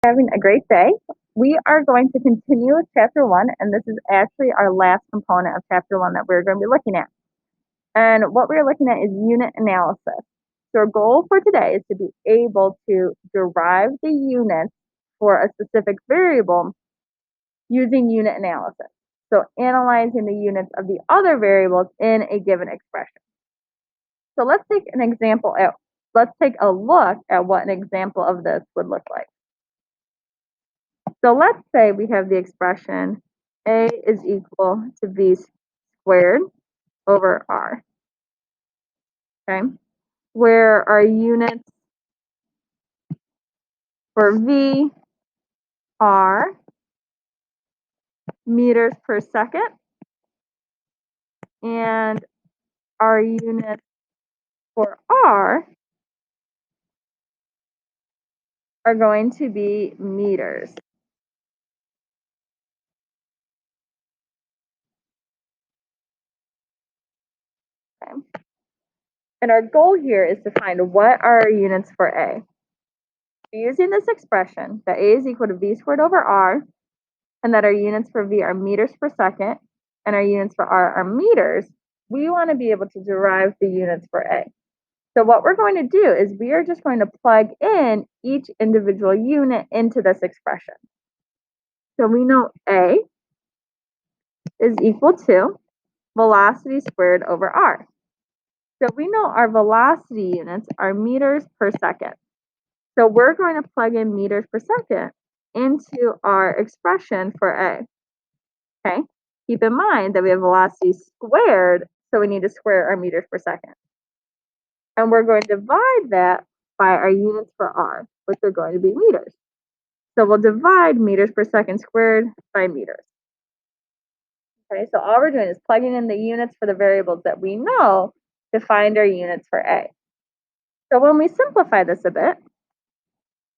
Having a great day. We are going to continue with chapter 1, and this is actually our last component of chapter 1 that we're going to be looking at. And what we're looking at is unit analysis. So our goal for today is to be able to derive the units for a specific variable using unit analysis. So analyzing the units of the other variables in a given expression. So let's take a look at what an example of this would look like. So let's say we have the expression a is equal to v squared over r, okay? Where our units for v are meters per second, and our units for r are going to be meters. Okay. And our goal here is to find what are our units for a. Using this expression, that a is equal to v squared over r, and that our units for v are meters per second, and our units for r are meters, we want to be able to derive the units for a. So what we're going to do is we are just going to plug in each individual unit into this expression. So we know a is equal to velocity squared over r. So we know our velocity units are meters per second. So we're going to plug in meters per second into our expression for a. Okay? Keep in mind that we have velocity squared, so we need to square our meters per second. And we're going to divide that by our units for r, which are going to be meters. So we'll divide meters per second squared by meters. Okay, so all we're doing is plugging in the units for the variables that we know to find our units for a. So when we simplify this a bit,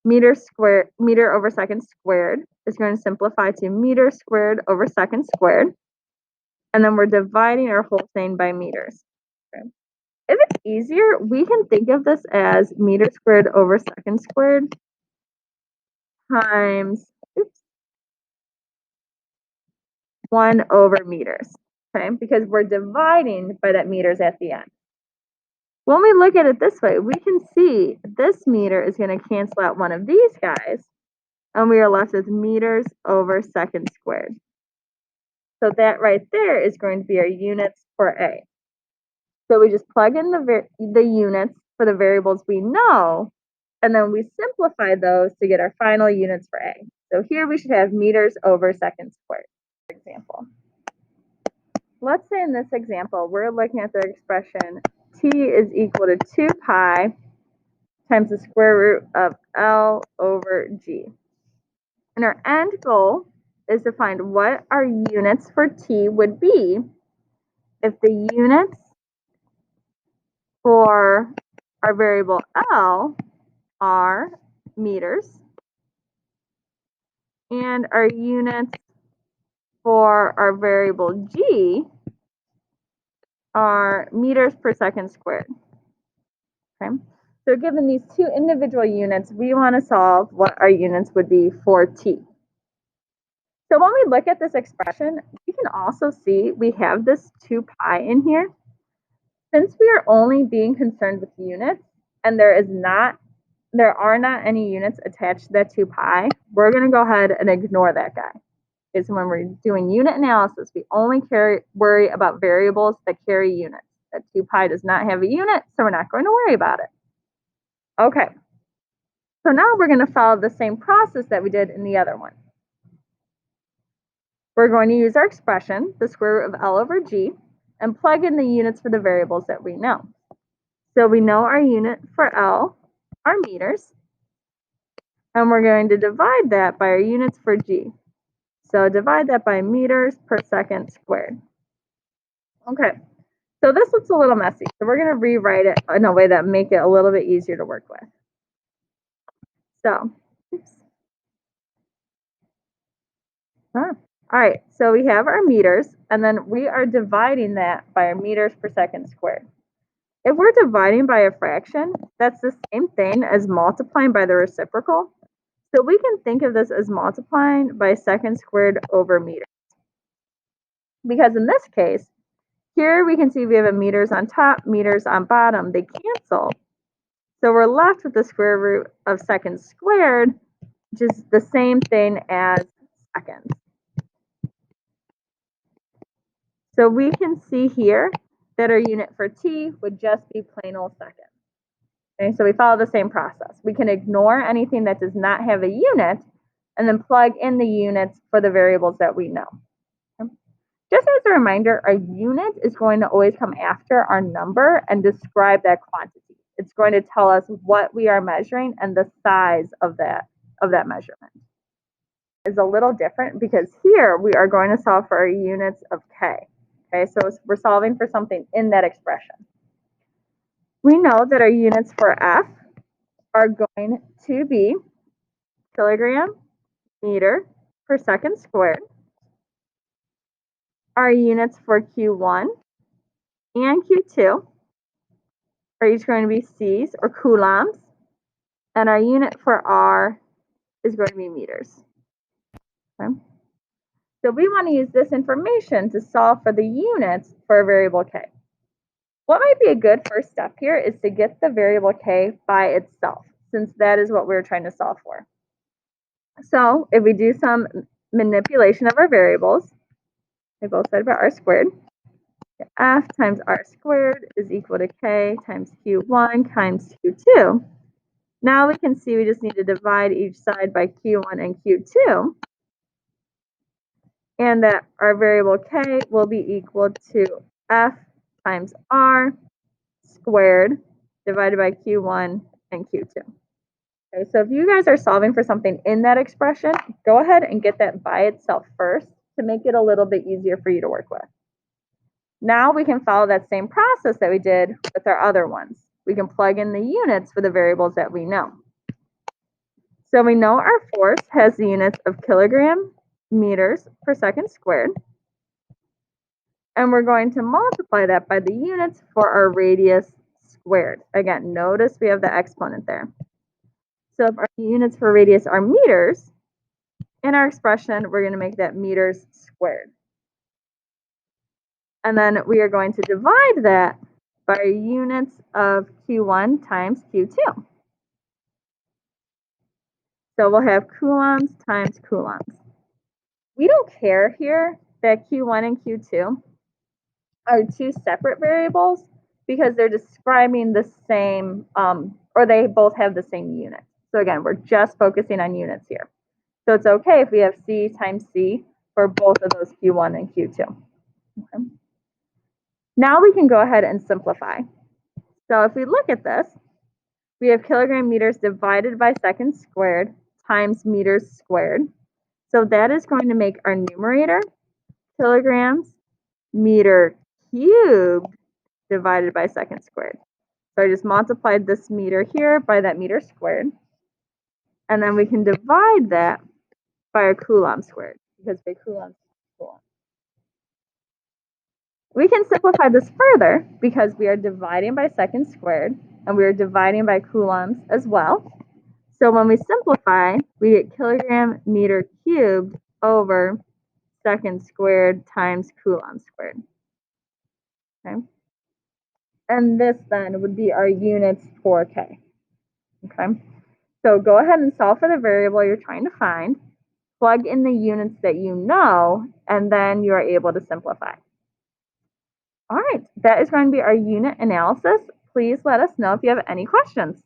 meter over second squared is going to simplify to meter squared over second squared. And then we're dividing our whole thing by meters. Okay. If it's easier, we can think of this as meter squared over second squared times 1 over meters, okay? Because we're dividing by that meters at the end. When we look at it this way, we can see this meter is going to cancel out one of these guys, and we are left with meters over second squared. So that right there is going to be our units for a. So we just plug in the units for the variables we know, and then we simplify those to get our final units for a. So here we should have meters over second squared, for example. Let's say in this example, we're looking at the expression t is equal to 2 pi times the square root of L over G. And our end goal is to find what our units for t would be if the units for our variable L are meters, and our units for our variable G are meters per second squared. Okay. So given these two individual units, we want to solve what our units would be for t. So when we look at this expression, we can also see we have this 2 pi in here. Since we are only being concerned with units, and there are not any units attached to that 2 pi, we're going to go ahead and ignore that guy. Because when we're doing unit analysis, we only worry about variables that carry units. That 2 pi does not have a unit, so we're not going to worry about it. Okay. So now we're going to follow the same process that we did in the other one. We're going to use our expression, the square root of L over G, and plug in the units for the variables that we know. So we know our unit for L are meters, and we're going to divide that by our units for G. So divide that by meters per second squared. Okay, so this looks a little messy, so we're going to rewrite it in a way that make it a little bit easier to work with. So, all right, so we have our meters, and then we are dividing that by our meters per second squared. If we're dividing by a fraction, that's the same thing as multiplying by the reciprocal. So we can think of this as multiplying by seconds squared over meters. Because in this case, here we can see we have a meters on top, meters on bottom. They cancel. So we're left with the square root of seconds squared, which is the same thing as seconds. So we can see here that our unit for t would just be plain old seconds. Okay, so we follow the same process. We can ignore anything that does not have a unit and then plug in the units for the variables that we know. Okay. Just as a reminder, our unit is going to always come after our number and describe that quantity. It's going to tell us what we are measuring and the size of that measurement. Is a little different because here we are going to solve for our units of K. Okay, so we're solving for something in that expression. We know that our units for F are going to be kilogram, meter per second squared. Our units for Q1 and Q2 are each going to be C's or coulombs, and our unit for R is going to be meters. Okay. So we want to use this information to solve for the units for a variable K. What might be a good first step here is to get the variable K by itself, since that is what we're trying to solve for. So if we do some manipulation of our variables, they both said about R squared. F times R squared is equal to K times Q1 times Q2. Now we can see we just need to divide each side by Q1 and Q2. And that our variable K will be equal to F times R squared divided by Q1 and Q2. Okay, so if you guys are solving for something in that expression, go ahead and get that by itself first to make it a little bit easier for you to work with. Now we can follow that same process that we did with our other ones. We can plug in the units for the variables that we know. So we know our force has the units of kilogram meters per second squared. And we're going to multiply that by the units for our radius squared. Again, notice we have the exponent there. So if our units for radius are meters, in our expression, we're going to make that meters squared. And then we are going to divide that by units of Q1 times Q2. So we'll have coulombs times coulombs. We don't care here that Q1 and Q2 are two separate variables because they're describing the same, or they both have the same unit. So again, we're just focusing on units here. So it's okay if we have C times C for both of those Q1 and Q2. Okay. Now we can go ahead and simplify. So if we look at this, we have kilogram meters divided by seconds squared times meters squared. So that is going to make our numerator kilograms meter cubed divided by seconds squared. So I just multiplied this meter here by that meter squared. And then we can divide that by a coulomb squared, because by coulomb. We can simplify this further because we are dividing by seconds squared and we are dividing by coulombs as well. So when we simplify, we get kilogram meter cubed over seconds squared times coulomb squared. Okay. And this then would be our units for K. Okay. So go ahead and solve for the variable you're trying to find, plug in the units that you know, and then you are able to simplify. All right, that is going to be our unit analysis. Please let us know if you have any questions.